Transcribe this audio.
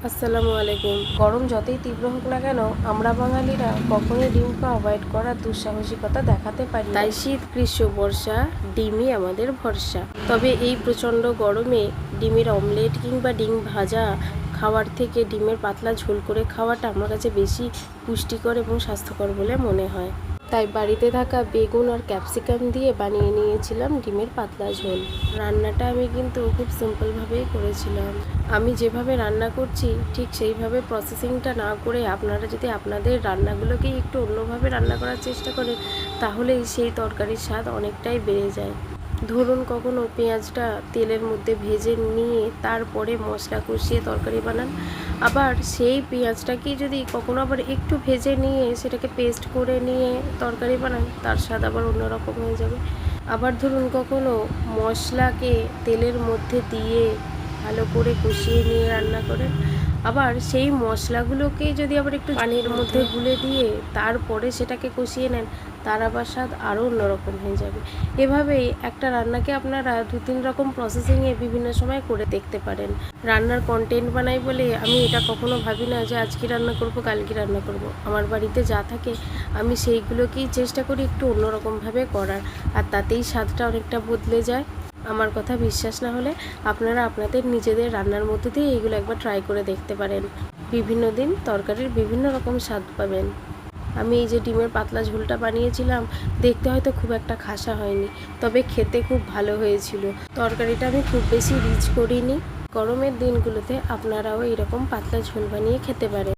আসসালামু আলাইকুম। গরম যতই তীব্র হোক না কেন, আমরা বাঙালিরা কখনোই ডিমকে অ্যাভয়েড করার দুঃসাহসিকতা দেখাতে পারি না। তাই শীত, গ্রীষ্ম, বর্ষা ডিমই আমাদের ভরসা। তবে এই প্রচণ্ড গরমে ডিমের অমলেট কিংবা ডিম ভাজা খাওয়ার থেকে ডিমের পাতলা ঝোল করে খাওয়াটা আমার কাছে বেশি পুষ্টিকর এবং স্বাস্থ্যকর বলে মনে হয়। তাই বাড়িতে থাকা বেগুন আর ক্যাপসিকাম দিয়ে বানিয়ে নিয়েছিলাম ডিমের পাতলা ঝোল। রান্নাটা আমি কিন্তু খুব সিম্পলভাবেই করেছিলাম। আমি যেভাবে রান্না করছি ঠিক সেইভাবে প্রসেসিংটা না করে আপনারা যদি আপনাদের রান্নাগুলোকেই একটু অন্যভাবে রান্না করার চেষ্টা করেন, তাহলেই সেই তরকারির স্বাদ অনেকটাই বেড়ে যায়। ধরুন কখনো পেঁয়াজটা তেলের মধ্যে ভেজে নিয়ে তারপরে মশলা কষিয়ে তরকারি বানান, আবার সেই পেঁয়াজটাকেই যদি কখনো আবার একটু ভেজে নিয়ে সেটাকে পেস্ট করে নিয়ে তরকারি বানান, তার স্বাদ আবার অন্যরকম হয়ে যাবে। আবার ধরুন কখনো মশলাকে তেলের মধ্যে দিয়ে ভালো করে কষিয়ে নিয়ে রান্না করেন, আবার সেই মশলাগুলোকেই যদি আবার একটু পানির মধ্যে গুলে দিয়ে তারপরে সেটাকে কষিয়ে নেন, তার আবার স্বাদ আরও অন্যরকম হয়ে যাবে। এভাবেই একটা রান্নাকে আপনারা 2-3 রকম প্রসেসিংয়ে বিভিন্ন সময় করে দেখতে পারেন। রান্নার কন্টেন্ট বানাই বলে আমি এটা কখনো ভাবি না যে আজকে রান্না করব কালকে রান্না করব। আমার বাড়িতে যা থাকে আমি সেইগুলোকেই চেষ্টা করি একটু অন্যরকমভাবে করার, আর তাতেই স্বাদটা অনেকটা বদলে যায়। আমার কথা বিশ্বাস না হলে আপনারা আপনাদের নিজেদের রান্নার মধ্যে দিয়ে এইগুলো একবার ট্রাই করে দেখতে পারেন। বিভিন্ন দিন তরকারির বিভিন্ন রকম স্বাদ পাবেন। আমি এই যে ডিমের পাতলা ঝোলটা বানিয়েছিলাম, দেখতে হয়তো খুব একটা খাসা হয়নি, তবে খেতে খুব ভালো হয়েছিল। তরকারিটা আমি খুব বেশি রিচ করিনি। গরমের দিনগুলোতে আপনারাও এরকম পাতলা ঝোল বানিয়ে খেতে পারেন।